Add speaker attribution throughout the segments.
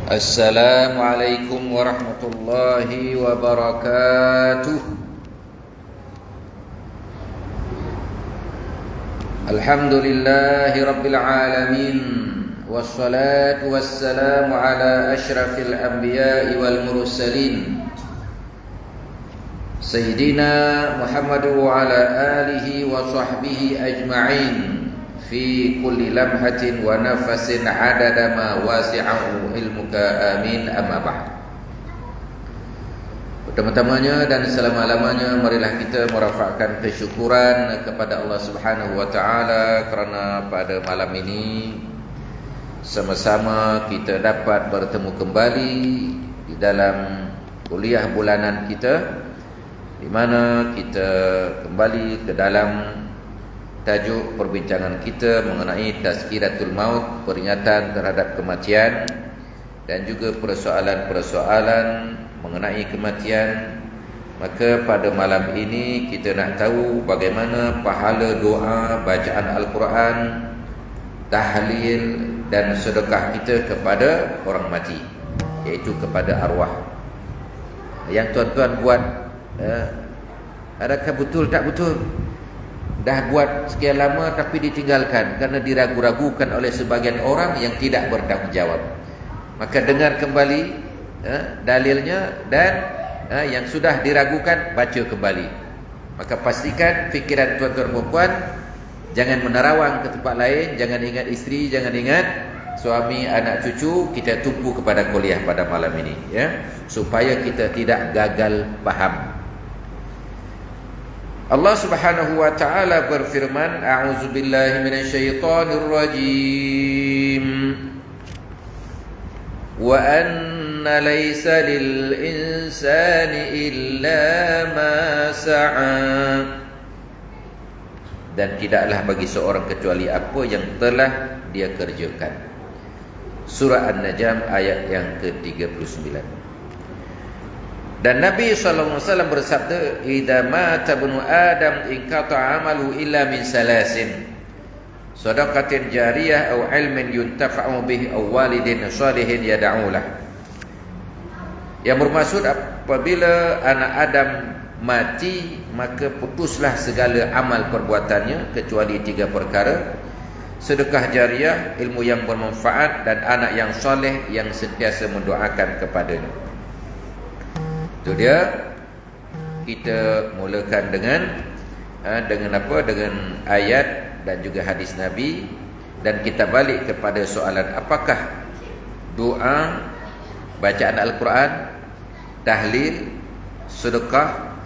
Speaker 1: Assalamualaikum warahmatullahi wabarakatuh. Alhamdulillahi rabbil alamin. Wassalatu wassalamu ala ashrafil anbiya'i wal mursalin Sayyidina Muhammad wa ala alihi wa sahbihi ajma'in fi kulli lamhatin wa nafasin adada ma wasi'ahu ilmuka amin amma ba'd. Pertama-tamanya dan selama-lamanya marilah kita merafakkan kesyukuran kepada Allah Subhanahu wa taala kerana pada malam ini sama-sama kita dapat bertemu kembali di dalam kuliah bulanan kita, di mana kita kembali ke dalam tajuk perbincangan kita mengenai tazkiratul maut, peringatan terhadap kematian, dan juga persoalan-persoalan mengenai kematian. Maka pada malam ini kita nak tahu bagaimana pahala doa, bacaan Al-Quran, tahlil dan sedekah kita kepada orang mati, iaitu kepada arwah. Yang tuan-tuan buat, adakah betul tak betul? Dah buat sekian lama tapi ditinggalkan kerana diragu-ragukan oleh sebagian orang yang tidak bertanggungjawab. Maka dengar kembali dalilnya, dan yang sudah diragukan baca kembali. Maka pastikan fikiran tuan-tuan perempuan jangan menerawang ke tempat lain, jangan ingat isteri, jangan ingat suami, anak cucu. Kita tumpu kepada kuliah pada malam ini, ya, supaya kita tidak gagal faham. Allah Subhanahu wa taala berfirman, a'udzubillahi minasyaitonir rajim. Wa anna laysa lil insani illa ma sa'a. Dan tidaklah bagi seorang kecuali apa yang telah dia kerjakan. Surah An-Najm ayat yang ke-39. Dan Nabi SAW bersabda, idza mata ibnu Adam inqata amalu illa min salasin, shadaqatin jariyah aw ilmin yuntafa'u bih aw walidin salihin yad'ulah. Yang bermaksud apabila anak Adam mati, maka putuslah segala amal perbuatannya kecuali 3 perkara: sedekah jariah, ilmu yang bermanfaat, dan anak yang soleh yang sentiasa mendoakan kepadanya. Itu dia. Kita mulakan dengan apa? Dengan ayat dan juga hadis Nabi, dan kita balik kepada soalan, apakah doa, bacaan Al-Quran, tahlil, sedekah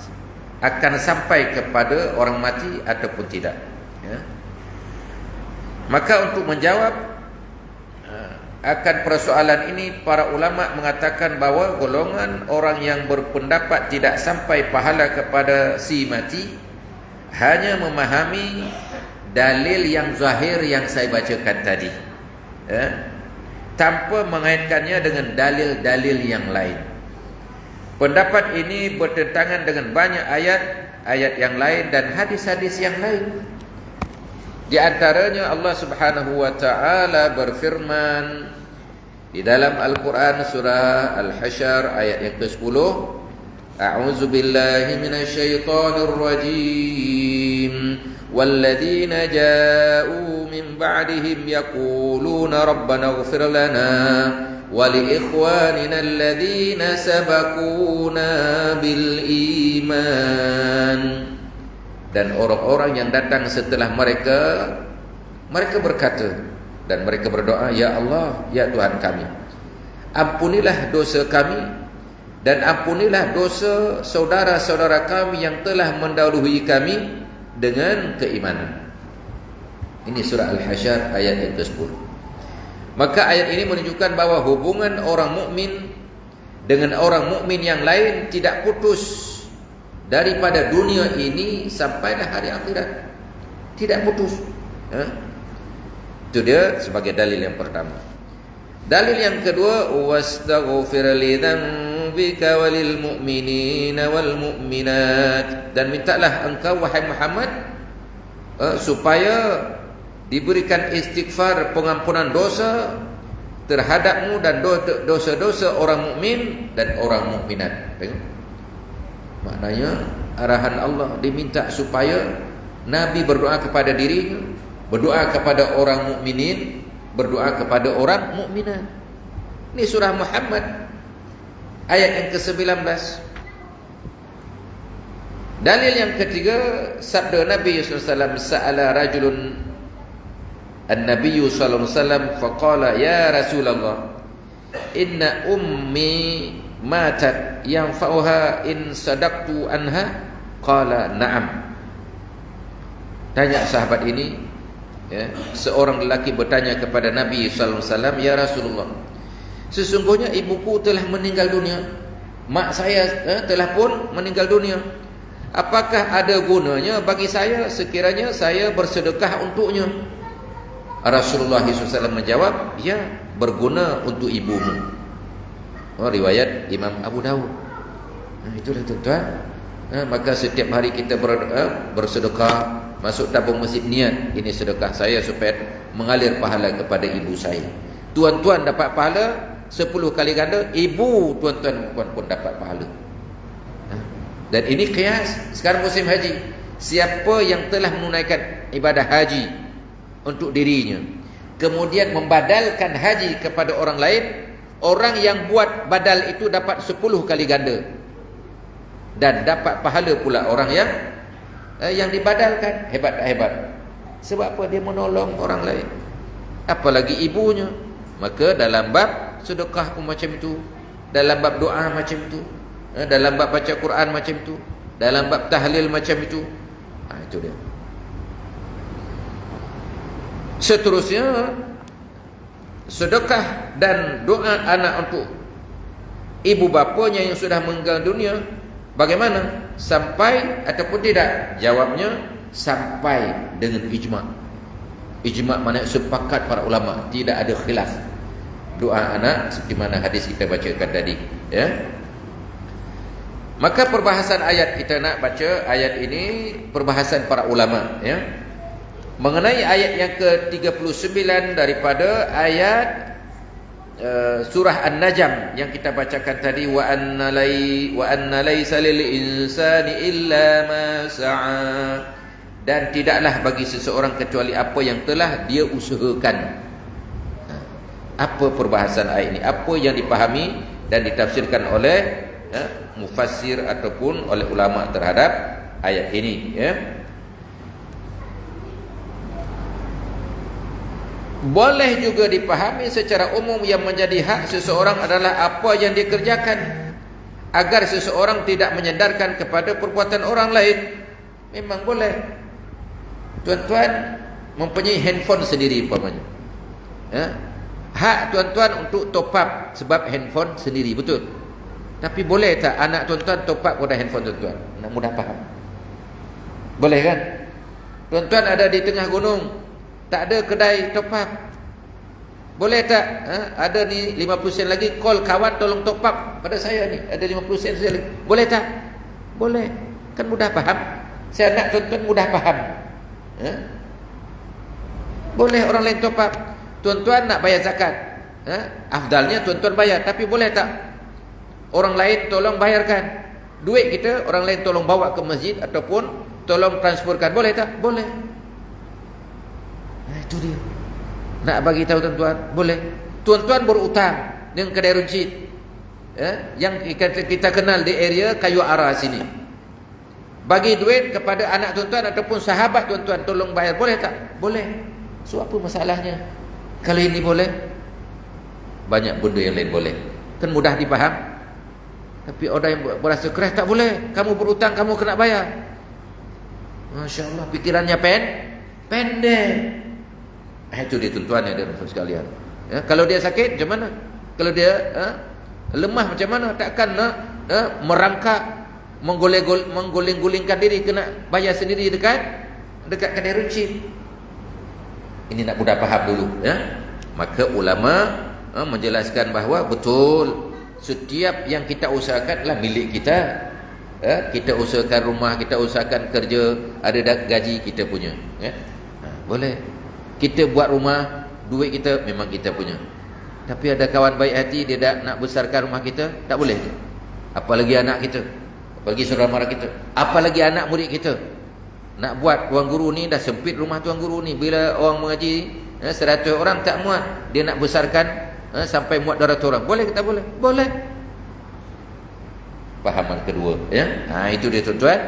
Speaker 1: akan sampai kepada orang mati ataupun tidak, ya? Maka untuk menjawab akan persoalan ini, para ulama mengatakan bahawa golongan orang yang berpendapat tidak sampai pahala kepada si mati hanya memahami dalil yang zahir yang saya bacakan tadi, ya, tanpa mengaitkannya dengan dalil-dalil yang lain. Pendapat ini bertentangan dengan banyak ayat yang lain dan hadis-hadis yang lain. Di antaranya Allah Subhanahu wa taala berfirman di dalam Al-Quran surah Al-Hasyr ayat yang ke-10, a'udzu billahi minasyaitonir rajim. Walladzina ja'u min ba'dihim yaquluna rabbana ighfir lana wa li ikhwanina alladzina sabaquna bil iman. Dan orang-orang yang datang setelah mereka berkata dan mereka berdoa, ya Allah, ya Tuhan kami, ampunilah dosa kami dan ampunilah dosa saudara-saudara kami yang telah mendahului kami dengan keimanan. Ini surah Al-Hasyr ayat yang ke-10. Maka ayat ini menunjukkan bahawa hubungan orang mukmin dengan orang mukmin yang lain tidak putus daripada dunia ini sampailah hari akhirat. Tidak putus, ya? Itu dia sebagai dalil yang pertama. Dalil yang kedua, wastaghfir li dzambika walil mu'minina wal mu'minat. Dan mintalah engkau wahai Muhammad supaya diberikan istighfar, pengampunan dosa terhadapmu dan dosa-dosa orang mukmin dan orang mukminat. Tengok. Maknanya arahan Allah diminta supaya Nabi berdoa kepada dirinya, berdoa kepada orang mukminin, berdoa kepada orang mukminat. Ini surah Muhammad ayat yang ke-19. Dalil yang ketiga, sabda Nabi sallallahu alaihi wasallam, sa'ala rajulun an-nabiy sallallahu alaihi wasallam faqala ya Rasulullah inna ummi matat yanfa'uha in sadaqtu anha, qala na'am. Tanya sahabat ini, ya, seorang lelaki bertanya kepada Nabi sallallahu alaihi wasallam, ya Rasulullah, sesungguhnya ibuku telah meninggal dunia, mak saya telah pun meninggal dunia. Apakah ada gunanya bagi saya sekiranya saya bersedekah untuknya? Rasulullah SAW menjawab, ya, berguna untuk ibumu. Riwayat Imam Abu Dawud. Itulah tuan-tuan. Maka setiap hari kita bersedekah, masuk tabung masjid, niat ini sedekah saya supaya mengalir pahala kepada ibu saya. Tuan-tuan dapat pahala 10 kali ganda, ibu tuan-tuan pun dapat pahala. Dan ini qiyas. Sekarang musim haji, siapa yang telah menunaikan ibadah haji untuk dirinya, kemudian membadalkan haji kepada orang lain, orang yang buat badal itu dapat 10 kali ganda, dan dapat pahala pula orang yang dibadalkan. Hebat tak hebat? Sebab apa? Dia menolong orang lain, apalagi ibunya. Maka dalam bab sedekah pun macam itu, dalam bab doa macam itu, dalam bab baca Quran macam itu, dalam bab tahlil macam itu. Itu dia. Seterusnya, sedekah dan doa anak untuk ibu bapanya yang sudah meninggal dunia, bagaimana? Sampai ataupun tidak? Jawabnya, sampai dengan ijma'. Ijma' maknanya sepakat para ulama, tidak ada khilaf. Doa anak seperti mana hadis kita bacakan tadi, ya. Maka perbahasan ayat, kita nak baca ayat ini, perbahasan para ulama, ya, mengenai ayat yang ke-39 daripada ayat surah An-Najm yang kita bacakan tadi, wa anna laisa lil insani illa ma sa'a, dan tidaklah bagi seseorang kecuali apa yang telah dia usahakan. Apa perbahasan ayat ini? Apa yang dipahami dan ditafsirkan oleh mufassir ataupun oleh ulama terhadap ayat ini, ya. Boleh juga dipahami secara umum yang menjadi hak seseorang adalah apa yang dikerjakan, agar seseorang tidak menyandarkan kepada perbuatan orang lain. Memang boleh. Tuan-tuan mempunyai handphone sendiri umpamanya, ya? Hak tuan-tuan untuk top up sebab handphone sendiri, betul? Tapi boleh tak anak tuan-tuan top up pada handphone tuan-tuan? Nak mudah faham. Boleh kan? Tuan-tuan ada di tengah gunung, tak ada kedai top up. Boleh tak? Ada ni 50 sen lagi, call kawan tolong top up pada saya ni, ada 50 sen saya lagi. Boleh tak? Boleh. Kan mudah faham. Saya nak tuan-tuan mudah faham. Boleh orang lain top up. Tuan-tuan nak bayar zakat, afdalnya tuan-tuan bayar. Tapi boleh tak orang lain tolong bayarkan duit kita, orang lain tolong bawa ke masjid ataupun tolong transferkan? Boleh tak? Boleh. Itu dia. Nak bagi tahu tuan-tuan, boleh. Tuan-tuan berutang dengan kedai runcit, yang kita kenal di area Kayu Ara sini, bagi duit kepada anak tuan-tuan ataupun sahabat tuan-tuan, tolong bayar. Boleh tak? Boleh. So apa masalahnya? Kalau ini boleh, banyak benda yang lain boleh. Kan mudah dipaham. Tapi orang yang berasa keras, tak boleh. Kamu berutang, kamu kena bayar. Masya Allah, pikirannya pendek. Itu dia tuan-tuan yang ada sekalian. Kalau dia sakit, macam mana? Kalau dia lemah, macam mana? Takkan nak merangkak, mengguling-gulingkan diri, kena bayar sendiri dekat kedai runcit. Ini nak mudah faham dulu, ya. Maka ulama menjelaskan bahawa betul, setiap yang kita usahakan adalah milik kita. Kita usahakan rumah, kita usahakan kerja, ada gaji kita punya, ya. Boleh. Kita buat rumah, duit kita memang kita punya. Tapi ada kawan baik hati, dia nak besarkan rumah kita, tak boleh. Apalagi anak kita, apalagi saudara mara kita, apalagi anak murid kita. Nak buat tuan guru ni, dah sempit rumah tuan guru ni. Bila orang mengaji 100 orang tak muat, dia nak besarkan sampai muat 200 orang. Boleh ke tak boleh? Boleh. Fahaman kedua, ya. Itu dia tuan-tuan.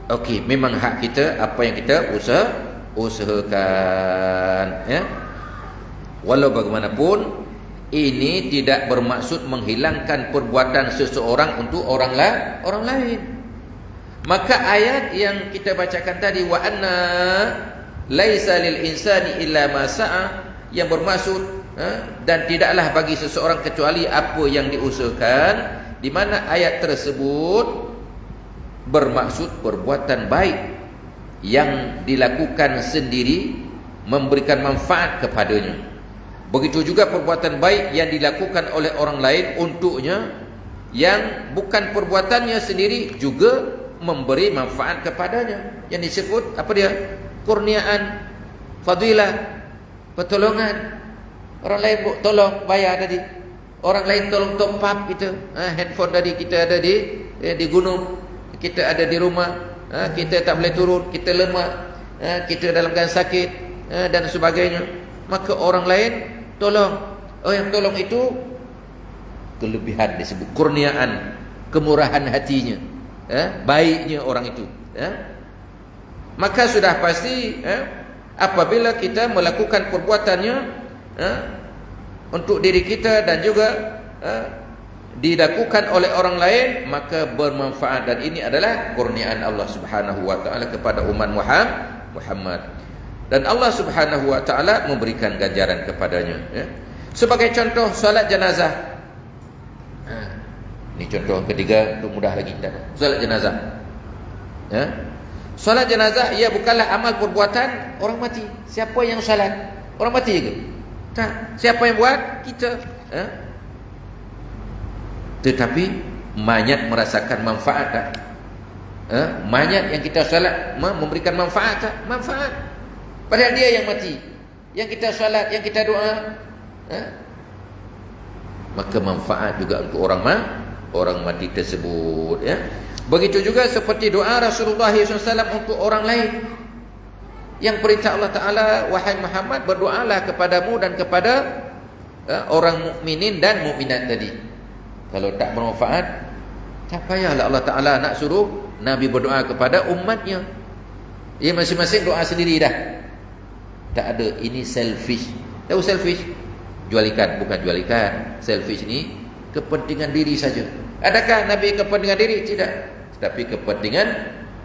Speaker 1: Okey, memang hak kita apa yang kita usahakan, ya. Walau bagaimanapun, ini tidak bermaksud menghilangkan perbuatan seseorang untuk orang lain. Maka ayat yang kita bacakan tadi, wa anna laisa lil insani illa ma sa'a, yang bermaksud dan tidaklah bagi seseorang kecuali apa yang diusahakan, di mana ayat tersebut bermaksud perbuatan baik yang dilakukan sendiri memberikan manfaat kepadanya. Begitu juga perbuatan baik yang dilakukan oleh orang lain untuknya, yang bukan perbuatannya sendiri juga memberi manfaat kepadanya. Yang disebut apa dia? Kurniaan, fadilah, pertolongan. Orang lain tolong bayar tadi, orang lain tolong top up kita. Handphone tadi kita ada di gunung, kita ada di rumah, kita tak boleh turun, kita lemah, kita dalam keadaan sakit, dan sebagainya. Maka orang lain tolong. Yang tolong itu kelebihan disebut kurniaan, kemurahan hatinya, baiknya orang itu. Maka sudah pasti apabila kita melakukan perbuatannya untuk diri kita dan juga dilakukan oleh orang lain, maka bermanfaat, dan ini adalah kurniaan Allah Subhanahu wa taala kepada umat Muhammad. Dan Allah Subhanahu wa taala memberikan ganjaran kepadanya, ya. Sebagai contoh, solat jenazah. Ini contoh ketiga untuk mudah lagi kita. Solat jenazah. Ya. Solat jenazah ia bukanlah amal perbuatan orang mati. Siapa yang solat? Orang mati ke? Tak. Siapa yang buat? Kita. Tetapi mayat merasakan manfaat tak? Mayat yang kita solat memberikan manfaat tak? Manfaat. Padahal dia yang mati, yang kita solat, yang kita doa, maka manfaat juga untuk orang mati tersebut, ya. Begitu juga seperti doa Rasulullah SAW untuk orang lain, yang perintah Allah Ta'ala, wahai Muhammad, berdoalah kepadamu dan kepada orang mukminin dan mukminat tadi. Kalau tak bermanfaat, tak payahlah Allah Ta'ala nak suruh Nabi berdoa kepada umatnya. Ia masing-masing doa sendiri dah. Tak ada, ini selfish. Tahu selfish? Jual ikan, bukan jual ikan. Selfish ni kepentingan diri saja. Adakah Nabi kepentingan diri? Tidak. Tetapi kepentingan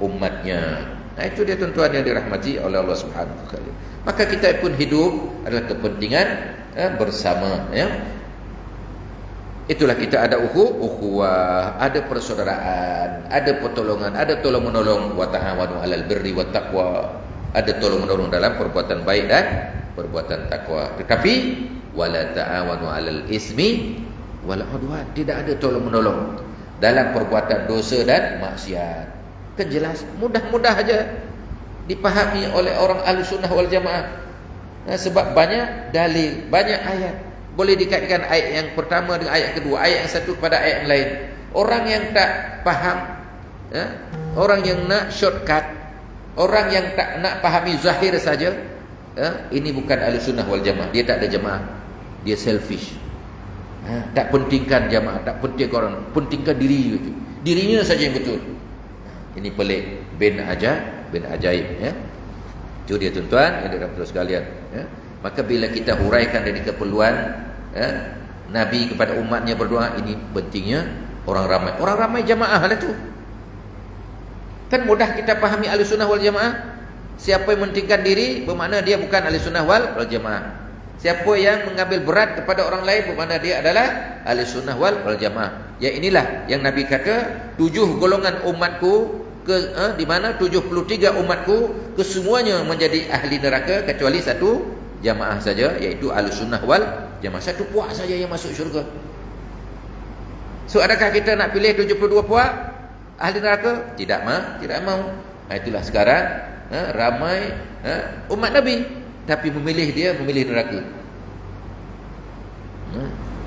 Speaker 1: umatnya. Itu dia tuan-tuan yang dirahmati oleh Allah Subhanahu wa taala. Maka kita pun hidup adalah kepentingan bersama, ya. Itulah kita ada ukhuwah, ada persaudaraan, ada pertolongan, ada tolong menolong, wa ta'awanu 'alal birri wat taqwa. Ada tolong menolong dalam perbuatan baik dan perbuatan takwa. Tetapi wala ta'awanu 'alal ismi wal 'udwan. Tidak ada tolong menolong dalam perbuatan dosa dan maksiat. Kan jelas, mudah-mudah aja dipahami oleh orang Ahlussunnah wal Jamaah. Sebab banyak dalil, banyak ayat. Boleh dikaitkan ayat yang pertama dengan ayat kedua, ayat yang satu kepada ayat yang lain. Orang yang tak faham, orang yang nak shortcut, orang yang tak nak pahami zahir saja, ini bukan Ahlussunnah wal Jamaah. Dia tak ada jamaah, dia selfish. Tak pentingkan jamaah, tak pentingkan orang, pentingkan diri saja. Dirinya saja yang betul. Ini pelik, bin ajaib, ya. Itu dia tuan-tuan yang dirahmati sekalian, ya. Maka bila kita huraikan dari keperluan Nabi kepada umatnya berdoa, ini pentingnya orang ramai jamaah lah tu. Kan mudah kita pahami Ahlussunnah wal Jamaah. Siapa yang mementingkan diri, bermakna dia bukan Ahlussunnah wal Jamaah. Siapa yang mengambil berat kepada orang lain, bermakna dia adalah Ahlussunnah wal Jamaah. Ya, inilah yang Nabi kata, 7 golongan umatku, di mana 73 umatku kesemuanya menjadi ahli neraka kecuali satu jamaah saja, iaitu Ahlussunnah wal Jamaah. Satu puak saja yang masuk syurga. So adakah kita nak pilih 72 puak ahli neraka? Tidak mau. Itulah sekarang ramai umat Nabi, tapi memilih neraka.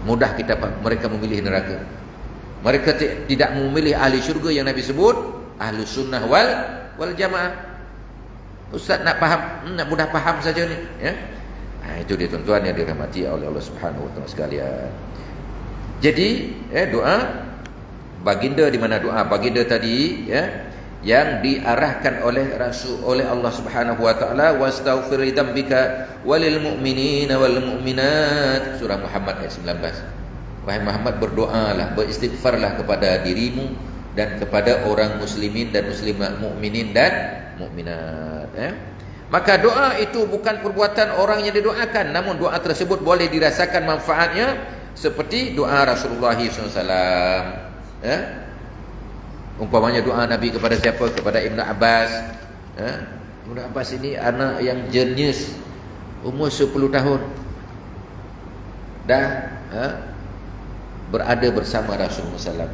Speaker 1: Mudah mereka memilih neraka. Mereka tidak memilih ahli syurga yang Nabi sebut ahli sunnah wal jamaah. Ustaz nak faham, nak mudah faham saja ni, ya. Itu dia tuan-tuan yang dirahmati oleh Allah Subhanahu wa taala sekalian. Jadi, doa baginda, di mana doa baginda tadi, ya, yang diarahkan oleh Allah Subhanahu wa taala, wastaghfir li dzambika walil mu'minina wal mu'minat, surah Muhammad ayat 19. Wahai Muhammad, berdoalah, beristighfarlah kepada dirimu dan kepada orang muslimin dan muslimat, mukminin dan mukminat, ya. Maka doa itu bukan perbuatan orang yang didoakan, namun doa tersebut boleh dirasakan manfaatnya seperti doa Rasulullah SAW, ya. Umpamanya doa Nabi kepada siapa? Kepada Ibnu Abbas, ya. Ibnu Abbas ini anak yang jenius, umur 10 tahun dah, ya, berada bersama Rasulullah SAW.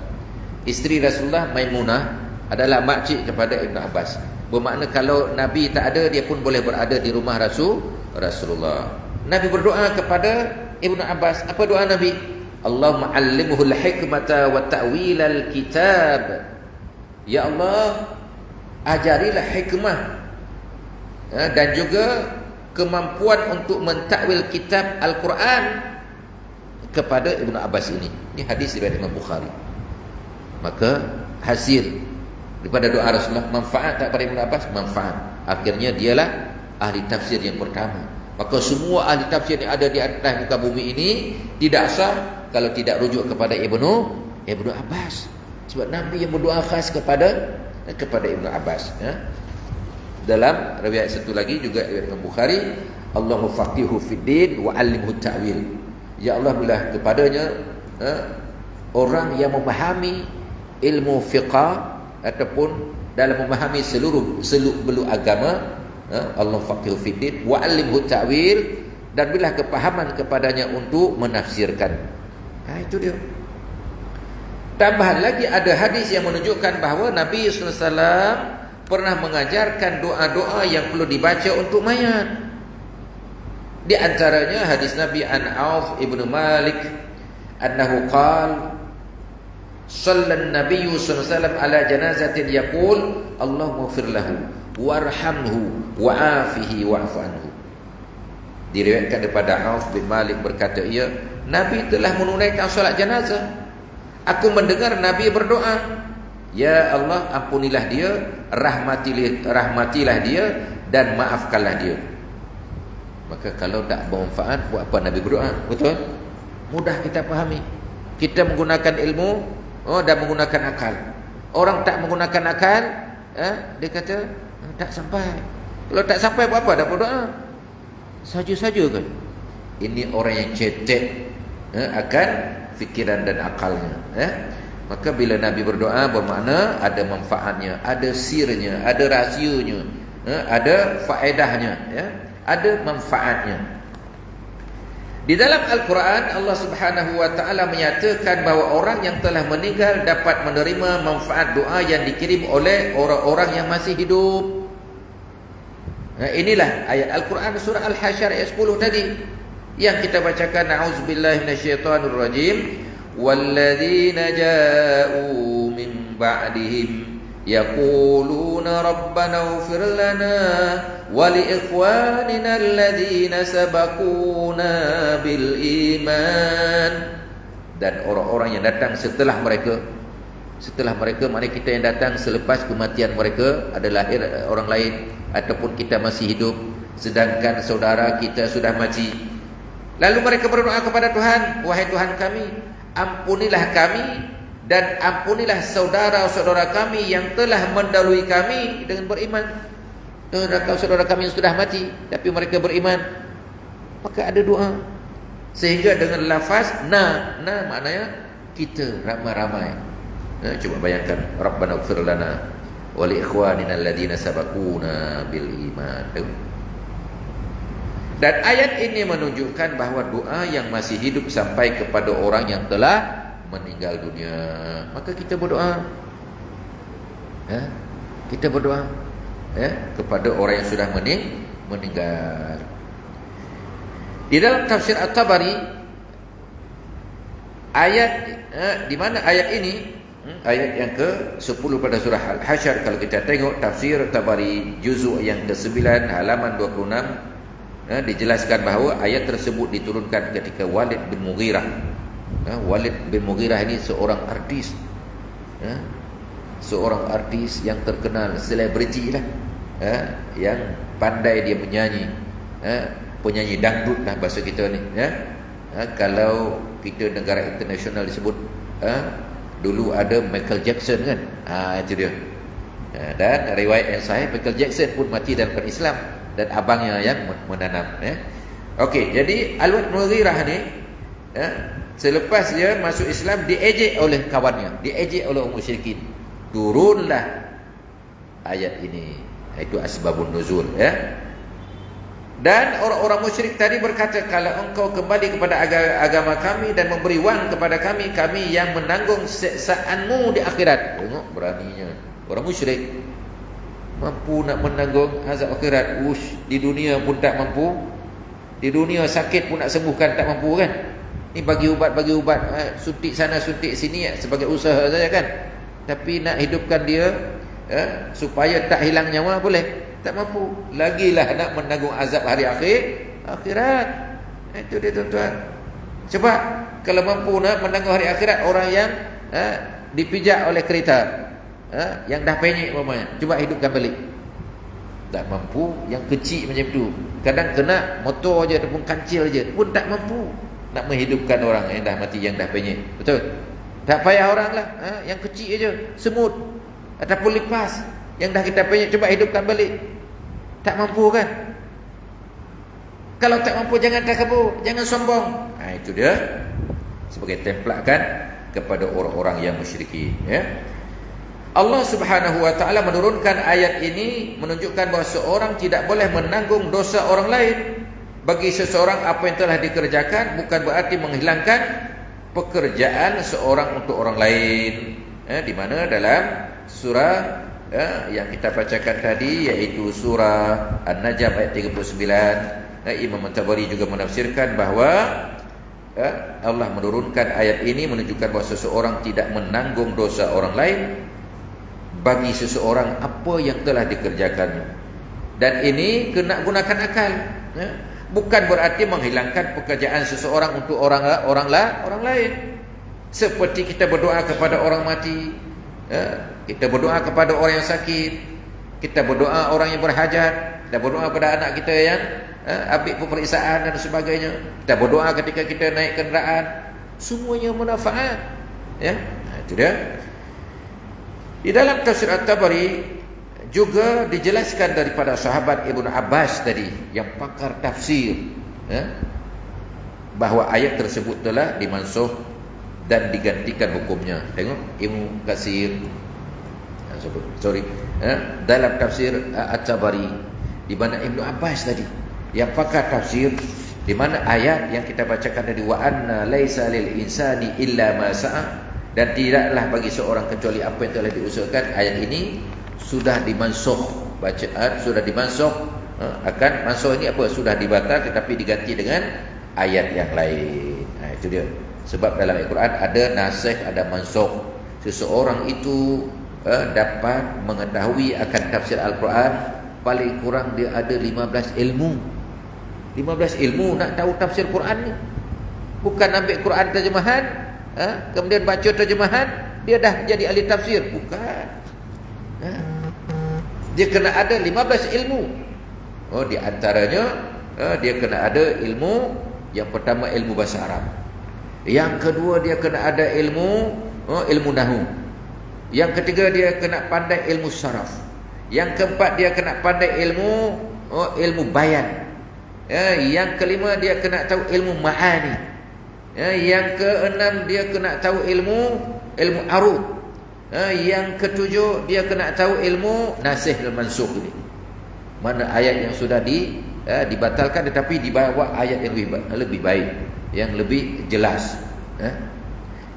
Speaker 1: Isteri Rasulullah Maimunah adalah makcik kepada Ibnu Abbas. Bermakna kalau Nabi tak ada, dia pun boleh berada di rumah Rasulullah. Nabi berdoa kepada Ibnu Abbas. Apa doa Nabi? Allahumma 'allimhul hikmata wa ta'wilal kitab. Ya Allah, ajarilah hikmah, ya, dan juga kemampuan untuk mentakwil kitab Al-Quran kepada Ibnu Abbas ini. Ini hadis riwayat Imam Bukhari. Maka hasil daripada doa Rasulullah, manfaat tak pada Ibnu Abbas? Manfaat. Akhirnya dialah ahli tafsir yang pertama. Maka semua ahli tafsir yang ada di atas muka bumi ini tidak sah kalau tidak rujuk kepada Ibnu Abbas. Sebab Nabi yang berdoa khas kepada Ibnu Abbas, ya. Dalam riwayat satu lagi juga riwayat Imam Bukhari, Allahu faqihu fid din wa 'allimhu ta'wil. Ya Allah, berilah kepadanya orang yang memahami ilmu fiqh ataupun dalam memahami seluruh beluk agama, Allah faqihu fid din wa 'allimhu ta'wil, dan berilah kepahaman kepadanya untuk menafsirkan. Itu dia. Tambahan lagi, ada hadis yang menunjukkan bahawa Nabi sallallahu alaihi wasallam pernah mengajarkan doa-doa yang perlu dibaca untuk mayat. Di antaranya hadis Nabi an Auf ibnu Malik annahu qala sallan nabiyyu sallallahu alaihi wasallam ala janazatin yaqul Allahumma ighfir lahu warhamhu wa'afihi wa'fu anhu. Diriwayatkan daripada Auf bin Malik berkata, ia Nabi telah menunaikan solat jenazah. Aku mendengar Nabi berdoa, ya Allah, ampunilah dia, rahmatilah dia, dan maafkanlah dia. Maka kalau tak bermanfaat, buat apa Nabi berdoa? Betul? Mudah kita fahami. Kita menggunakan ilmu, dan menggunakan akal. Orang tak menggunakan akal, dia kata tak sampai. Kalau tak sampai, buat apa dah berdoa? Saja-saja kan. Ini orang yang cetek akan fikiran dan akalnya, Maka bila Nabi berdoa, bermakna ada manfaatnya, ada sirnya, ada rahsianya, ada faedahnya, ada manfaatnya. Di dalam Al-Quran, Allah Subhanahu wa taala menyatakan bahawa orang yang telah meninggal dapat menerima manfaat doa yang dikirim oleh orang-orang yang masih hidup. Inilah ayat Al-Quran surah Al-Hasyr ayat 10 tadi yang kita bacakan. A'udzubillahi minasyaitonir rajim. Walladzina ja'u min ba'dihim yaquluna rabbana ighfir lana wa li ikhwanina alladzina sabaquna bil iman. Dan orang-orang yang datang setelah mereka, maknanya kita yang datang selepas kematian mereka, ada lahir orang lain ataupun kita masih hidup sedangkan saudara kita sudah mati. Lalu mereka berdoa kepada Tuhan, wahai Tuhan kami, ampunilah kami dan ampunilah saudara-saudara kami yang telah mendahului kami dengan beriman. Saudara kami yang sudah mati tapi mereka beriman. Maka ada doa. Sehingga dengan lafaz na maknanya kita ramai-ramai. Cuba bayangkan, Rabbana ighfir lana wa li ikhwanina alladhina sabaquna bil iman. Dan ayat ini menunjukkan bahawa doa yang masih hidup sampai kepada orang yang telah meninggal dunia. Maka kita berdoa, kita berdoa kepada orang yang sudah meninggal. Di dalam tafsir At-Tabari ayat di mana ayat ini, ayat yang ke-10 pada surah Al-Hasyr, kalau kita tengok tafsir Tabari juzuk yang ke-9 halaman 26, dijelaskan bahawa ayat tersebut diturunkan ketika Walid bin Mughirah. Walid bin Mughirah ini seorang artis, seorang artis yang terkenal, selebriti lah, yang pandai dia menyanyi, penyanyi dangdut lah bahasa kita ni, kalau kita negara internasional disebut, dulu ada Michael Jackson kan, itu dia. Dan riwayat yang sahih, Michael Jackson pun mati dalam Islam dan abangnya yang menanam. Okey, jadi Al-Walid bin Mughirah ni, selepas dia masuk Islam, diejek oleh kawannya, diejek oleh orang musyrikin. Turunlah ayat ini, itu asbabun nuzul, Dan orang-orang musyrik tadi berkata, kalau engkau kembali kepada agama kami dan memberi wang kepada kami, kami yang menanggung siksaanmu di akhirat. Tengok beraninya orang musyrik, mampu nak menanggung azab akhirat. Di dunia pun tak mampu, di dunia sakit pun nak sembuhkan tak mampu kan. Ni bagi ubat, suntik sana suntik sini sebagai usaha saja kan. Tapi nak hidupkan dia supaya tak hilang nyawa boleh? Tak mampu. Lagilah nak menanggung azab hari akhirat. Itu dia tuan-tuan. Coba kalau mampu nak menanggung hari akhirat, orang yang dipijak oleh kereta, yang dah penyek umpamanya, coba hidupkan balik. Tak mampu. Yang kecil macam tu, kadang kena motor je ataupun kancil je pun tak mampu nak menghidupkan orang yang dah mati, yang dah penyek. Betul? Tak payah orang lah, yang kecil je, semut ataupun lipas yang dah kita penyek, coba hidupkan balik. Tak mampu kan? Kalau tak mampu, jangan takabur, jangan sombong. Itu dia sebagai template kan kepada orang-orang yang musyrikin, Allah Subhanahu wa taala menurunkan ayat ini menunjukkan bahawa seorang tidak boleh menanggung dosa orang lain. Bagi seseorang apa yang telah dikerjakan bukan berarti menghilangkan pekerjaan seorang untuk orang lain. Di mana dalam surah yang kita bacakan tadi, iaitu surah An-Najm ayat 39, Imam Tabari juga menafsirkan bahawa Allah menurunkan ayat ini menunjukkan bahawa seseorang tidak menanggung dosa orang lain bagi seseorang apa yang telah dikerjakan. Dan ini kena gunakan akal, bukan berarti menghilangkan pekerjaan seseorang untuk orang lain. Seperti kita berdoa kepada orang mati, kita berdoa kepada orang yang sakit, kita berdoa orang yang berhajat, kita berdoa pada anak kita yang ambil pemeriksaan dan sebagainya, kita berdoa ketika kita naik kenderaan. Semuanya manfaat, itu dia. Di dalam tafsir At-Tabari juga dijelaskan daripada sahabat Ibnu Abbas tadi, yang pakar tafsir, bahawa ayat tersebut telah dimansuh dan digantikan hukumnya. Tengok Ibnu Katsir, dalam tafsir At-Tabari, di mana Ibnu Abbas tadi yang pakar tafsir, di mana ayat yang kita bacakan tadi, wa anna laisa lil insani illa ma sa'a, dan tidaklah bagi seorang kecuali apa yang telah diusahakan. Ayat ini sudah dimansuh, bacaan sudah dimansuh, akan mansuh ini apa? Sudah dibatal tetapi diganti dengan ayat yang lain. Itu dia. Sebab dalam Al-Quran ada nasikh, ada mansuh. Seseorang itu dapat mengetahui akan tafsir Al-Quran, paling kurang dia ada 15 ilmu. 15 ilmu nak tahu tafsir Quran ni. Bukan ambil Quran terjemahan, kemudian baca terjemahan, dia dah jadi ahli tafsir. Bukan. Dia kena ada 15 ilmu. Di antaranya dia kena ada ilmu, yang pertama ilmu bahasa Arab. Yang kedua dia kena ada ilmu nahwu. Yang ketiga dia kena pandai ilmu saraf. Yang keempat dia kena pandai ilmu bayan. Yang kelima dia kena tahu ilmu ma'ani. Yang keenam dia kena tahu ilmu arud. Yang ketujuh dia kena tahu ilmu nasikh dan mansukh ini. Mana ayat yang sudah dibatalkan tetapi dibawa ayat yang lebih baik, yang lebih jelas.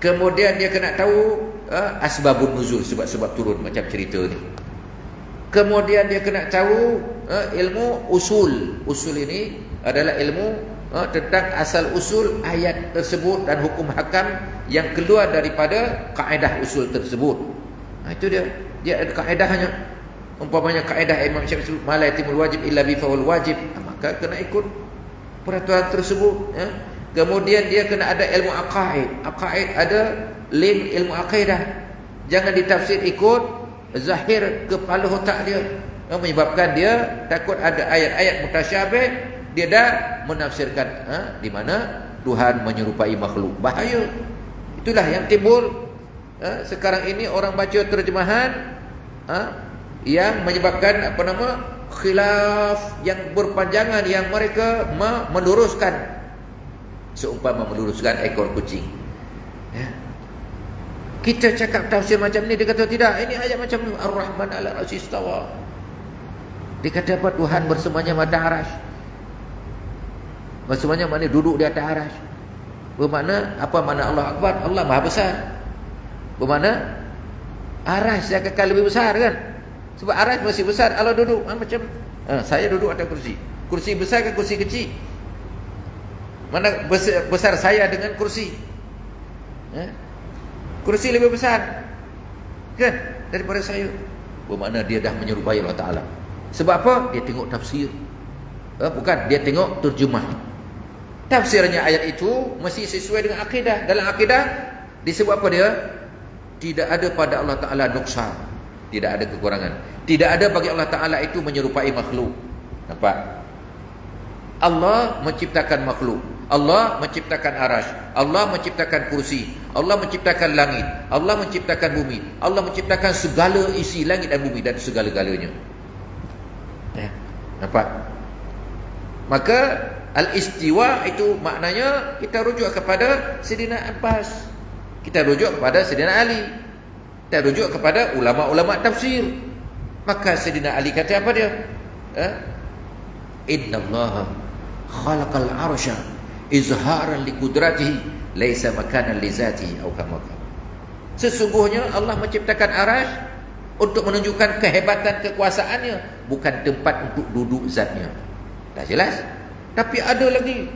Speaker 1: Kemudian dia kena tahu asbabun nuzul, sebab-sebab turun macam cerita ni. Kemudian dia kena tahu ilmu usul. Usul ini adalah ilmu tentang asal usul ayat tersebut dan hukum hakam yang keluar daripada kaedah usul tersebut. Itu dia ada kaedahnya. Umpamanya kaedah Imam Syafi'i, ma la yatimul wajib illa bi fawal wajib, maka kena ikut peraturan tersebut, ya. Kemudian dia kena ada ilmu aqaid. Aqaid ada ilmu aqidah. Jangan ditafsir ikut zahir kepala otak dia, menyebabkan dia takut ada ayat-ayat mutasyabih, dia dah menafsirkan di mana Tuhan menyerupai makhluk. Bahaya. Itulah yang timbul sekarang ini, orang baca terjemahan yang menyebabkan khilaf yang berpanjangan, yang mereka meluruskan, seumpama meluruskan ekor kucing, ya. Kita cakap tafsir macam ni, dia kata tidak, ini ayat macam ni, Ar-Rahman ala arsy istawa. Dia kata apa? Tuhan bersemayam atas arasy. Bersemayam maknanya duduk di atas arasy. Bermakna apa makna Allah Akbar? Allah Maha Besar. Bermakna arasy dia akan lebih besar, kan? Sebab arasy masih besar, Allah duduk macam saya duduk atas kursi. Kursi besar ke kursi kecil? Mana besar saya dengan kursi? Kursi lebih besar, kan, daripada saya. Bermakna dia dah menyerupai Allah Ta'ala. Sebab apa? Dia tengok tafsir, bukan, dia tengok terjemah. Tafsirnya ayat itu mesti sesuai dengan akidah. Dalam akidah disebut apa dia? Tidak ada pada Allah Ta'ala nuksan, tidak ada kekurangan. Tidak ada bagi Allah Ta'ala itu menyerupai makhluk. Nampak? Allah menciptakan makhluk, Allah menciptakan arasy, Allah menciptakan kursi, Allah menciptakan langit, Allah menciptakan bumi, Allah menciptakan segala isi langit dan bumi dan segala-galanya. Nampak? Maka al-istiwa itu maknanya kita rujuk kepada Sayyidina Abbas, kita rujuk kepada Sayyidina Ali, kita rujuk kepada ulama-ulama tafsir. Maka Sayyidina Ali kata apa dia? Innallaha khalaqal arsya izharan liqudratihi laisa makanan li zatihi aw kama. Sesungguhnya Allah menciptakan arasy untuk menunjukkan kehebatan kekuasaannya, bukan tempat untuk duduk zatnya. Dah jelas? Tapi ada lagi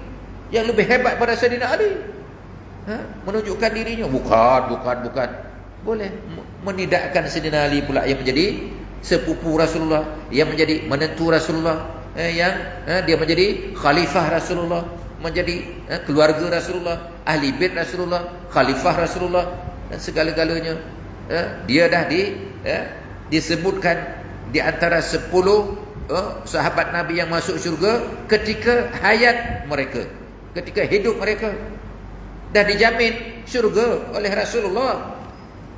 Speaker 1: yang lebih hebat pada Sayyidina Ali, menunjukkan dirinya. Bukan. Boleh menidakkan Sayyidina Ali pula yang menjadi sepupu Rasulullah, yang menjadi menantu Rasulullah, yang dia menjadi khalifah Rasulullah, menjadi keluarga Rasulullah, ahli bait Rasulullah, khalifah Rasulullah dan segala-galanya. Dia dah disebutkan di antara 10 sahabat Nabi yang masuk syurga ketika hayat mereka, ketika hidup mereka, dah dijamin syurga oleh Rasulullah.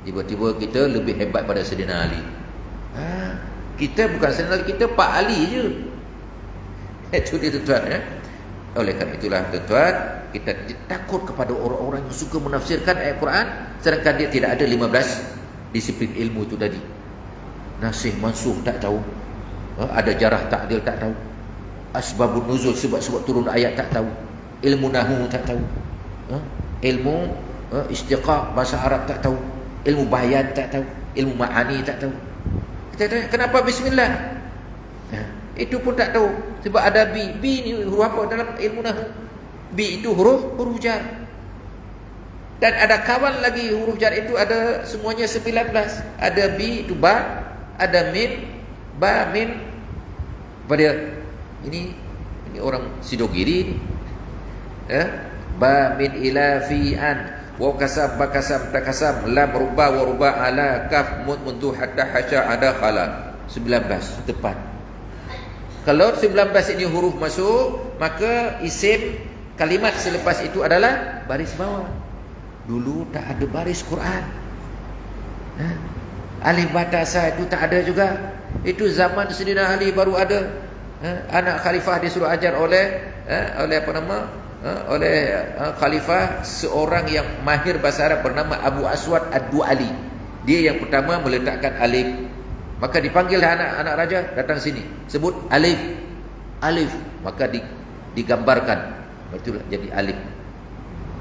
Speaker 1: Tiba-tiba kita lebih hebat pada Sayyidina Ali. Kita bukan Sayyidina Ali, kita Pak Ali je. Itu dia, tuan-tuan, ya. Oleh kerana itulah, tuan-tuan, kita takut kepada orang-orang yang suka menafsirkan ayat Quran sedangkan dia tidak ada 15 disiplin ilmu itu tadi. Nasih mansuh tak tahu, ada jarah ta'dil tak tahu, asbabun nuzul, sebab-sebab turun ayat tak tahu, ilmu nahwu tak tahu, ilmu istiqaq bahasa Arab tak tahu, ilmu bayan tak tahu, ilmu ma'ani tak tahu. Kita tanya, kenapa bismillah? Itu pun tak tahu. Sebab ada bi. Bi ni huruf apa dalam ilmu nahwu? Bi itu huruf jar. Dan ada kawan lagi huruf jar itu ada semuanya 19. Ada bi itu ba, ada min, ba, min. Pada ini orang Sidogiri ni. Ba min ila fi an wa kasab ba kasab ta kasab lam ruba wa ruba ala kaf mud mundu hatta hasya ada khala. 19 tepat. Kalau 19 ini huruf masuk, maka isim kalimat selepas itu adalah baris bawah. Dulu tak ada baris Quran. Alif batasa itu tak ada juga. Itu zaman Sayyidina Ali baru ada. Anak khalifah disuruh ajar oleh khalifah seorang yang mahir bahasa Arab bernama Abu Aswad Ad-Du'ali. Dia yang pertama meletakkan alif. Maka dipanggillah anak raja, datang sini, sebut alif, maka digambarkan, itulah jadi alif.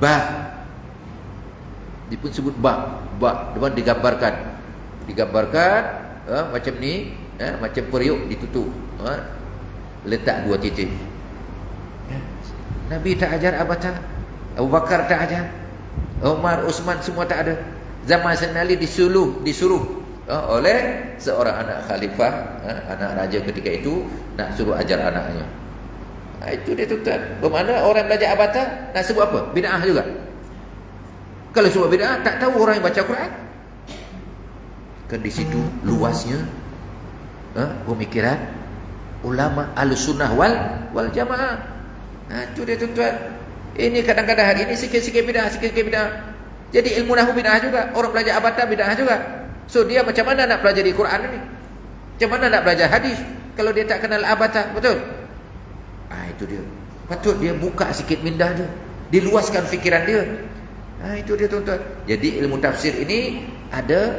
Speaker 1: Ba, dia pun sebut ba, depan digambarkan, macam ni, macam periuk ditutup, letak 2 titik. Nabi tak ajar abata, Abu Bakar tak ajar, Umar, Uthman semua tak ada. Zaman Sayyidina Ali disuruh oleh seorang anak khalifah, anak raja ketika itu, nak suruh ajar anaknya. Itu dia tuan. Bermakna orang belajar abata nak sebut apa? Bid'ah juga. Kalau sebut bid'ah, tak tahu orang yang baca Quran. Kan di situ luasnya pemikiran ulama Ahlussunnah wal Jamaah. Itu dia tuan. Ini kadang-kadang hari ini sikit-sikit bid'ah. Jadi ilmu nahwu bid'ah juga. Orang belajar abata bid'ah juga. So dia macam mana nak pelajari Quran ini? Macam mana nak belajar hadis kalau dia tak kenal abata? Betul? Itu dia. Patut dia buka sikit minda dia, diluaskan fikiran dia. Itu dia tuan-tuan. Jadi ilmu tafsir ini ada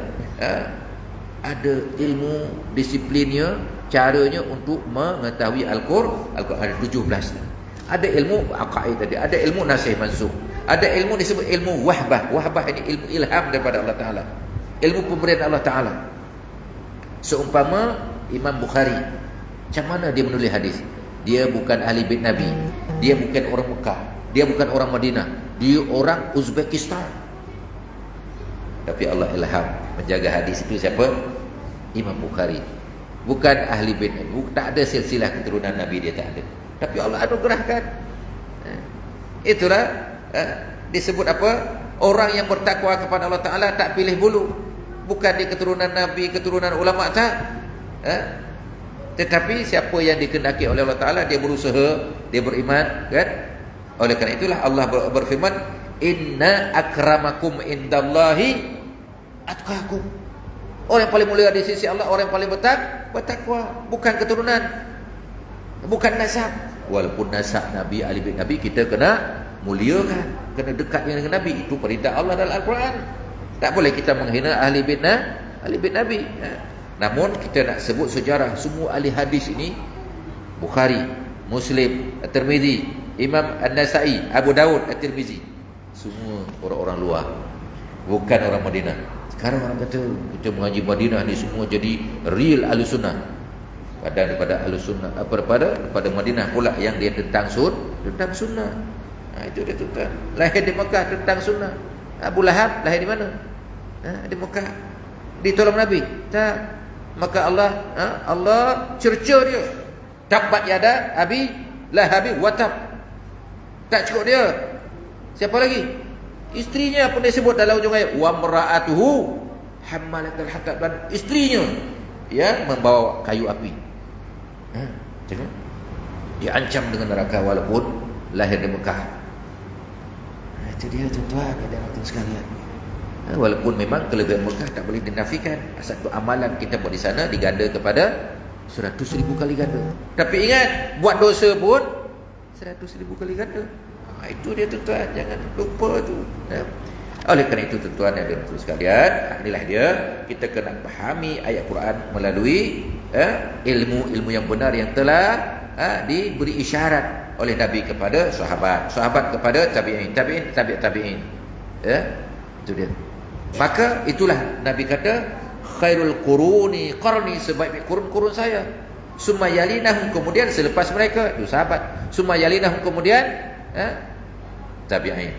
Speaker 1: ilmu disiplinnya, caranya untuk mengetahui Al-Quran. Ada 17. Ada ilmu aqaid tadi, ada ilmu nasih mansukh, ada ilmu disebut ilmu wahbah. Wahbah ini ilmu ilham daripada Allah Taala, ilmu pemberian Allah Taala. Seumpama Imam Bukhari, macam mana dia menulis hadis? Dia bukan ahli bait Nabi, dia bukan orang Mekah, dia bukan orang Madinah, dia orang Uzbekistan. Tapi Allah ilham menjaga hadis itu siapa? Imam Bukhari. Bukan ahli bait Nabi, tak ada silsilah keturunan Nabi, dia tak ada. Tapi Allah anugerahkan. Itulah disebut apa? Orang yang bertakwa kepada Allah Ta'ala tak pilih bulu. Bukan di keturunan Nabi, keturunan ulama, tak. Tetapi siapa yang dikehendaki oleh Allah Ta'ala, dia berusaha, dia beriman, kan? Oleh kerana itulah Allah berfirman, inna akramakum indallahi atqakum. Orang yang paling mulia di sisi Allah, orang yang paling bertakwa. Bukan keturunan, bukan nasab. Walaupun nasab Nabi, ahli bait Nabi, kita kena muliakan, kena dekat dengan Nabi. Itu perintah Allah dalam Al-Quran. Tak boleh kita menghina ahli bait Nabi. Namun kita nak sebut sejarah semua ahli hadis ini, Bukhari, Muslim, At-Tirmizi, Imam An-Nasai, Abu Daud, At-Tirmizi, semua orang-orang luar, bukan orang Madinah. Sekarang orang kata kita mengaji Madinah ni semua jadi real Ahlussunnah. Padahal daripada Ahlussunnah daripada Madinah pula yang dia tentang sunnah. Itu dia tuan. Lahir di Mekah tentang sunnah. Abu Lahab lahir di mana? Di Mekah. Ditolong Nabi? Tak. Maka Allah cerca dia. Tabbat yada Abi Lahabi watab. Tak cukup dia. Siapa lagi? Isterinya pun disebut dalam ujung ayat, wa mar'atuhu hammalatal hatab, dan isterinya yang membawa kayu api. Tengok. Dia ancam dengan neraka walaupun lahir di Mekah. Itu dia tuan-tuan dan puan sekalian. Walaupun memang kelebihan Mekah tak boleh dinafikan. Satu amalan kita buat di sana diganda kepada 100,000 kali ganda. Tapi ingat, buat dosa pun 100,000 kali ganda. Itu dia tuan-tuan, jangan lupa tu. Oleh kerana itu tuan-tuan dan puan sekalian, inilah dia, kita kena fahami ayat Quran melalui ilmu-ilmu yang benar yang telah diberi isyarat oleh Nabi kepada sahabat kepada tabi'in, tabi'in. Itu dia. Maka itulah Nabi kata, khairul quruni qarni, sebaik kurun saya. Summa yalinahum, kemudian selepas mereka itu sahabat. Summa yalinahum, kemudian tabi'in.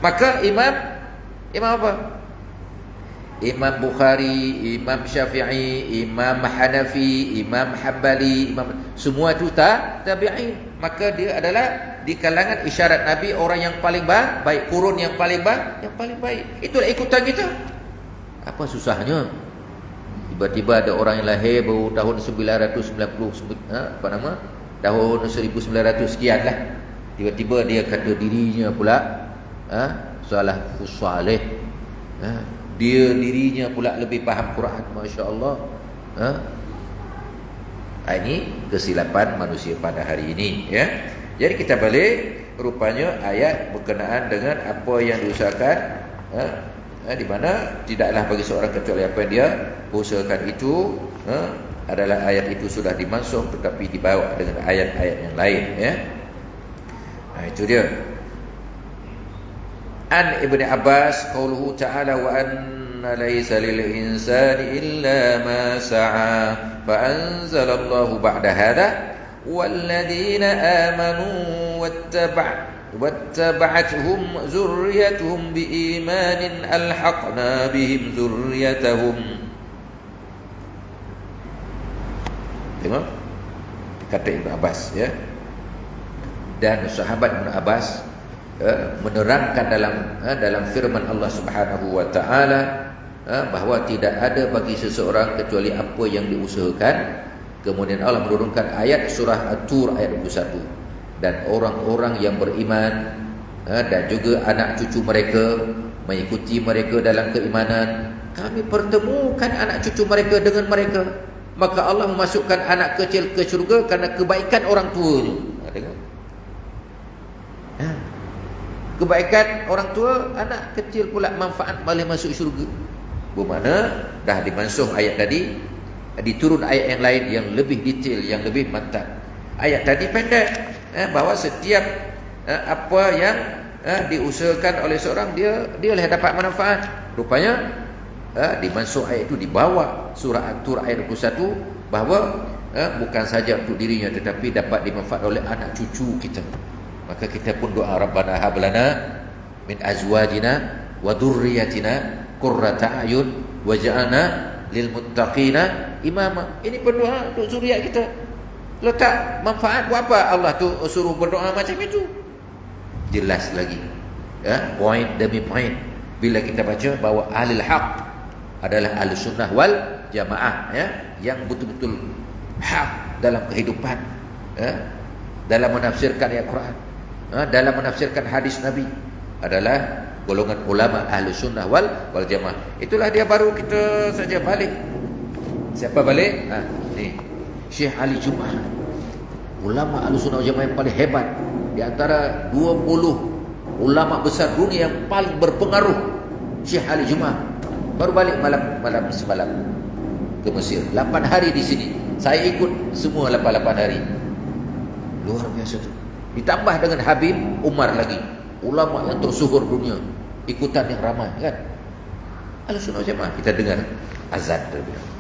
Speaker 1: Maka imam apa? Imam Bukhari, Imam Syafi'i, Imam Hanafi, Imam Hanbali, semua itu tabi'in. Maka dia adalah di kalangan isyarat Nabi orang yang paling baik, kurun yang paling baik. Itulah ikutan kita. Apa susahnya? Tiba-tiba ada orang yang lahir baru tahun 990, tahun 1900 sekian lah. Tiba-tiba dia kata dirinya pula salafus salih. Dia dirinya pula lebih faham Quran, masya-Allah. Ini kesilapan manusia pada hari ini, ya. Jadi kita balik, rupanya ayat berkenaan dengan apa yang diusahakan, di mana tidaklah bagi seorang kecuali apa yang dia usahakan itu, adalah ayat itu sudah dimansuh tetapi dibawa dengan ayat-ayat yang lain, ya. Itu dia. An Ibn Abbas qauluhu ta'ala wa anna laysa lil insani illa ma sa'a fa anzalallahu ba'da hadha walladzina amanu واتبعتهم ذريتهم بإيمان ألحقنا بهم ذريتهم. Tengok kata Ibn Abbas, ya. Dan sahabat Ibn Abbas menerangkan dalam firman Allah Subhanahu wa taala bahawa tidak ada bagi seseorang kecuali apa yang diusahakan. Kemudian Allah menurunkan ayat surah At-Tur ayat 21. Dan orang-orang yang beriman dan juga anak cucu mereka mengikuti mereka dalam keimanan, kami pertemukan anak cucu mereka dengan mereka, maka Allah memasukkan anak kecil ke syurga kerana kebaikan orang tuanya. Tengok. Kebaikan orang tua, anak kecil pula manfaat boleh masuk syurga. Bermakna dah dimansuh ayat tadi, diturun ayat yang lain yang lebih detail, yang lebih mantap. Ayat tadi pendek, bahawa setiap apa yang diusahakan oleh seorang, dia boleh dapat manfaat. Rupanya dimansuh ayat itu, dibawa surah At-Tur ayat 21, bahawa bukan saja untuk dirinya tetapi dapat dimanfaat oleh anak cucu kita. Maka kita pun doa, Rabbana hab lana min azwajina wa dhurriyyatina qurrata a'yun waj'alna lil muttaqina imama. Ini berdoa untuk zuriat kita. Letak manfaat buat apa Allah tu suruh berdoa macam itu? Jelas lagi, poin demi poin. Bila kita baca bahawa ahlul haq adalah ahlus sunnah wal jamaah, yang betul-betul hak dalam kehidupan, dalam menafsirkan ayat Quran, dalam menafsirkan hadis Nabi, adalah golongan ulama ahlus sunnah wal jamaah. Itulah dia. Baru kita saja balik. Siapa balik? Ni Syekh Ali Jumaah, ulama ahlus sunnah wal jamaah yang paling hebat di antara 20 ulama besar dunia yang paling berpengaruh. Syekh Ali Jumaah baru balik malam semalam ke Mesir. 8 hari di sini. Saya ikut semua 8 hari. Luar biasa tu. Ditambah dengan Habib Umar lagi, ulama yang tersuhur dunia, ikutan yang ramai, kan? Ahlus sunnah wal jamaah. Kita dengar azan terlebih dahulu.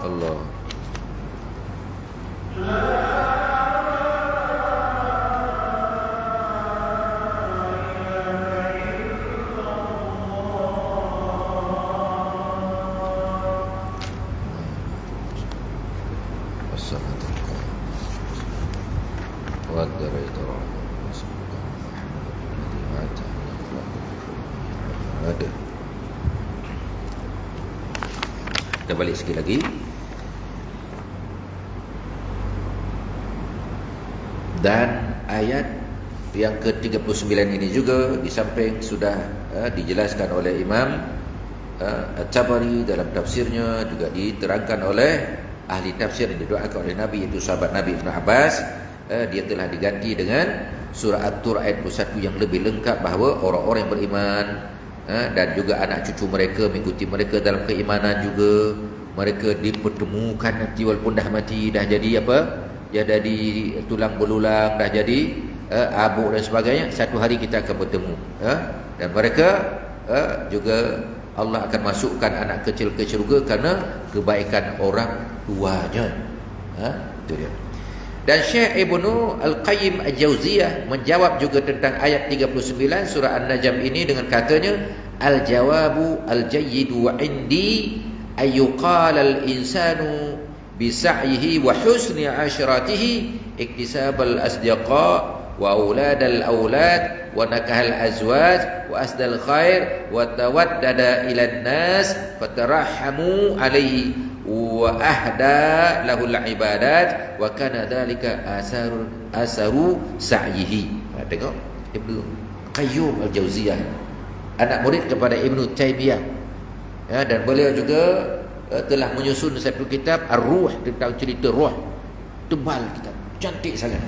Speaker 1: Allah. Ada. Kita balik sikit lagi. Dan ayat yang ke-39 ini juga di samping sudah dijelaskan oleh Imam At-Tabari dalam tafsirnya, juga diterangkan oleh ahli tafsir yang didoakan oleh Nabi, iaitu sahabat Nabi Ibn Abbas. Dia telah diganti dengan surah At-Tur ayat 21 yang lebih lengkap, bahawa orang-orang yang beriman dan juga anak cucu mereka mengikuti mereka dalam keimanan juga, mereka dipertemukan nanti walaupun dah mati, dah jadi apa? Ya, jadi tulang belulang, dah jadi abuk dan sebagainya. Satu hari kita akan bertemu, dan mereka juga Allah akan masukkan anak kecil ke syurga kerana kebaikan orang tuanya. Itu dia. Dan Syekh Ibnu Al-Qayyim Al-Jauziyah menjawab juga tentang ayat 39 surah An-Najm ini dengan katanya, al-jawabu al-jayyidu wa indi ayyuqala al-insanu bisa'yihi wa husni asyratihi iktisab al-asdiqa wa aulad al-aulad wa nakah al-azwaj wa asdal khair wa tawaddada ila an-nas fatarahamu alaihi wa ahda lahul ibadat wa kana dhalika asaru sa'yihi. Tengok Ibnu Qayyim Al-Jauziyah, anak murid kepada Ibnu Taimiyah, dan beliau juga telah menyusun satu kitab Ar-Ruh, tentang cerita roh. Tebal kitab, cantik sangat,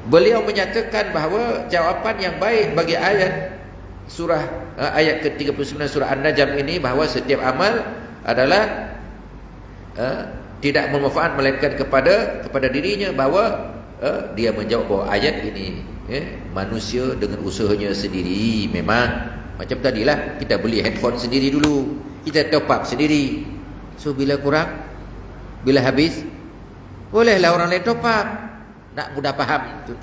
Speaker 1: Beliau menyatakan bahawa jawapan yang baik bagi ayat ayat ke-39 surah An-Najm ini, bahawa setiap amal adalah tidak bermanfaat melainkan kepada dirinya, bahawa dia menjawab bahawa ayat ini manusia dengan usahanya sendiri. Memang macam tadilah, kita beli handphone sendiri dulu, kita top up sendiri. So bila kurang, bila habis, bolehlah orang lain top up. Nak mudah faham itu,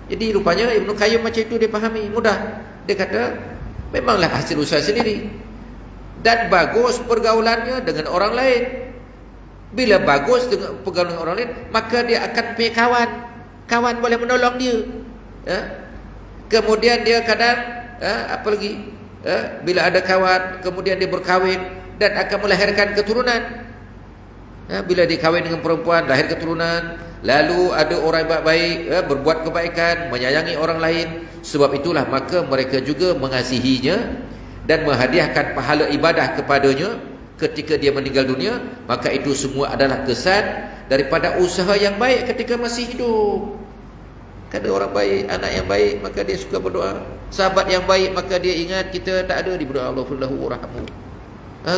Speaker 1: Jadi rupanya Ibnu Qayyim macam itu dia fahami mudah. Dia kata memanglah hasil usaha sendiri, dan bagus pergaulannya dengan orang lain. Bila bagus dengan pergaulan dengan orang lain, maka dia akan punya kawan. Kawan boleh menolong dia, Kemudian dia kadang apa lagi, bila ada kawan, kemudian dia berkahwin dan akan melahirkan keturunan. Bila dia kahwin dengan perempuan, lahir keturunan. Lalu ada orang baik-baik, berbuat kebaikan, menyayangi orang lain. Sebab itulah maka mereka juga mengasihinya dan menghadiahkan pahala ibadah kepadanya ketika dia meninggal dunia. Maka itu semua adalah kesan daripada usaha yang baik ketika masih hidup. Kada orang baik, anak yang baik, maka dia suka berdoa. Sahabat yang baik, maka dia ingat kita tak ada, di berdoa Allahullahu rahmu.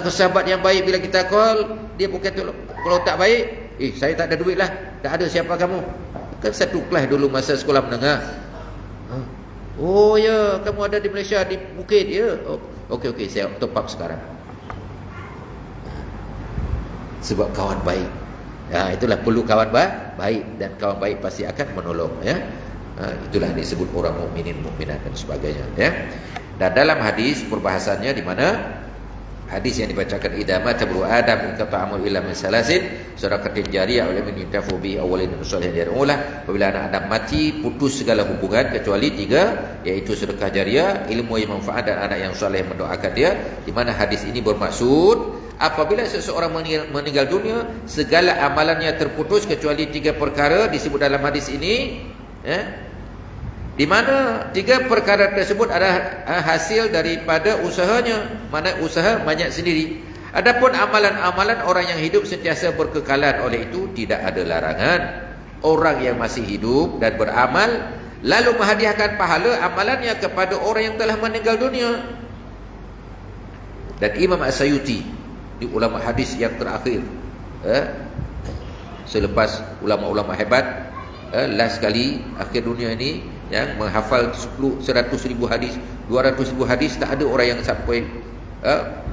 Speaker 1: Sahabat yang baik, bila kita call, dia bukan tolong. Kalau tak baik, saya tak ada duit lah, tak ada, siapa kamu? Kan satu kelas dulu masa sekolah menengah. Oh ya, kamu ada di Malaysia, di Bukit, ya. Okey, saya top up sekarang. Sebab kawan baik. Itulah perlu kawan baik, dan kawan baik pasti akan menolong, itulah disebut orang mukminin, mukminat dan sebagainya, Dan dalam hadis perbahasannya di mana hadis yang dibacakan, idza mata ibnu adam inqata amal illa min salasin, sadaqatin jariyah wa lam yuntafu bi awwalin salihin yar'ulah. Apabila anak Adam mati, putus segala hubungan kecuali 3, iaitu sedekah jariah, ilmu yang manfaat, dan anak yang soleh mendoakan dia. Di mana hadis ini bermaksud apabila seseorang meninggal dunia, segala amalannya terputus kecuali 3 perkara disebut dalam hadis ini, di mana 3 perkara tersebut adalah hasil daripada usahanya. Mana usaha banyak sendiri. Adapun amalan-amalan orang yang hidup sentiasa berkekalan, oleh itu tidak ada larangan orang yang masih hidup dan beramal lalu menghadiahkan pahala amalannya kepada orang yang telah meninggal dunia. Dan Imam As-Sayuti, di ulama hadis yang terakhir, selepas ulama-ulama hebat, last kali akhir dunia ini, yang menghafal 100,000 hadis, 200,000 hadis, tak ada orang yang sampai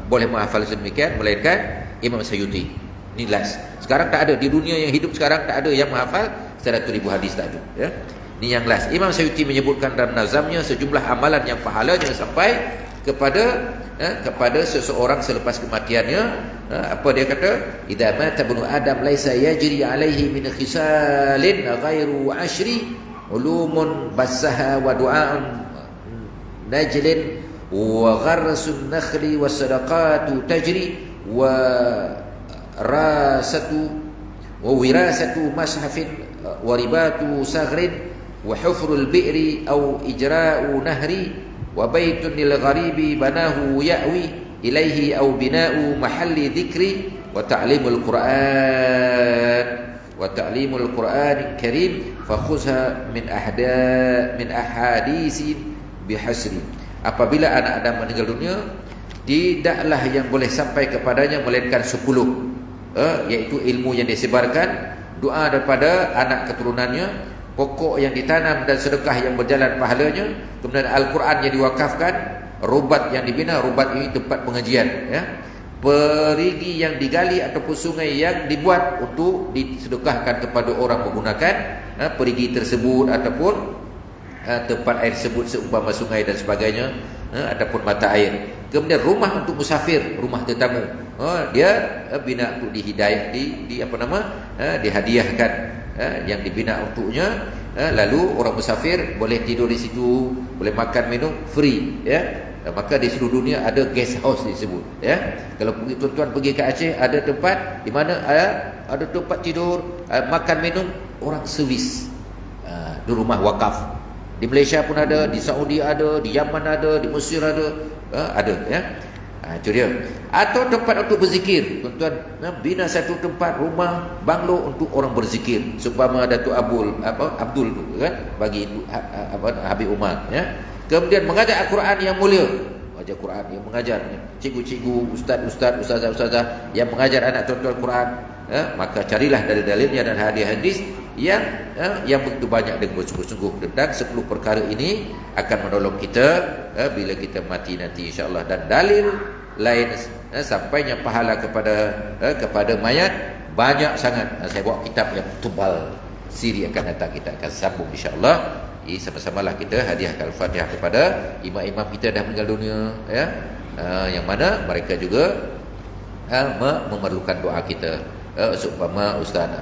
Speaker 1: boleh menghafal sedemikian melainkan Imam Sayuti. Ini last. Sekarang tak ada di dunia yang hidup sekarang, tak ada yang menghafal 100,000 hadis, tak ada, Ini yang last. Imam Sayuti menyebutkan dalam nazamnya sejumlah amalan yang pahalanya sampai kepada seseorang selepas kematiannya. Apa dia kata? Idza mata ibnu adam laisa yajri alaihi min khisalin ghairu ashri ulumun basaha wa du'an najlin wa gharsun nakhli wasadaqatu tajri wa rasatu wa wirasatu mashafin wa ribatu saghrin wa hufrul bi'ri aw ijra'u nahri wa baitun lil gharibi banahu ya'wi ilaihi aw bina'u mahalli dhikri wa ta'limul Qur'an karim fakhuzha min ahadisin bihasri. Apabila anak Adam meninggal dunia, tidaklah yang boleh sampai kepadanya melainkan 10, iaitu ilmu yang disebarkan, doa daripada anak keturunannya, pokok yang ditanam dan sedekah yang berjalan pahalanya, kemudian Al-Quran yang diwakafkan, rubat yang dibina. Rubat ini tempat pengajian, ya. Perigi yang digali ataupun sungai yang dibuat untuk disedekahkan kepada orang menggunakan perigi tersebut ataupun tempat air tersebut seumpama sungai dan sebagainya, ataupun mata air. Kemudian rumah untuk musafir, rumah tetamu, dia bina untuk dihidayah, dihadiahkan, yang dibina untuknya. Lalu orang musafir boleh tidur di situ, boleh makan minum free, ya. Maka di seluruh dunia ada guest house disebut, ya. Kalau tuan-tuan pergi ke Aceh, ada tempat di mana ada tempat tidur, makan minum, orang servis, di rumah wakaf. Di Malaysia pun ada, di Saudi ada, di Yaman ada, di Mesir ada, ya. Itu dia. Atau tempat untuk berzikir. Tuan-tuan bina satu tempat, rumah, banglo untuk orang berzikir. Seumpama Datuk Abdul tu, kan, bagi Habib Umar, ya. Kemudian mengajar Al-Quran yang mulia. Mengajar Quran yang mengajar, cikgu-cikgu, ustazah-ustazah yang mengajar anak tuan-tuan Quran, maka carilah dalil-dalilnya dan hadis-hadis yang begitu banyak dan bersungguh-sungguh tentang 10 perkara ini akan menolong kita bila kita mati nanti, insya-Allah. Dan dalil lain sampainya pahala kepada mayat banyak sangat. Saya bawa kitab yang tebal, siri akan datang, kita akan sambung, insya-Allah. Sama-samalah kita hadiahkan Al-Fatihah kepada imam-imam kita dah meninggal dunia, ya, yang mana mereka juga memerlukan doa kita, seumpama Ustaz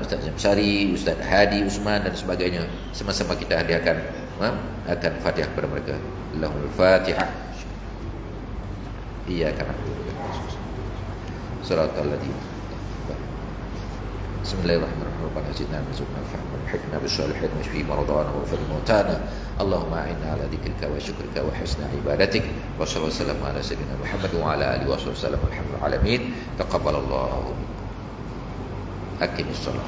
Speaker 1: Ustaz Syamsari, Ustaz Hadi Usman dan sebagainya. Sama-sama kita hadiahkan akan Fatihah kepada mereka. Allahumma Fatihah. Iyyaka na'budu wa iyyaka nasta'in. Shiratal ladzina Bismillahirrahmanirrahim. Rabbana zidna warzuqna fahma walhikma bis-shalihin washfi maradana waghfir mautana. Allahumma a'inna ala dzikrika wa syukrika wa husni ibadatik. Wa sallallahu ala sayyidina Muhammad wa ala alihi wa sahbihi wasallam. Alhamdulillah alamin. Taqabbalallahu. Aqimissalah.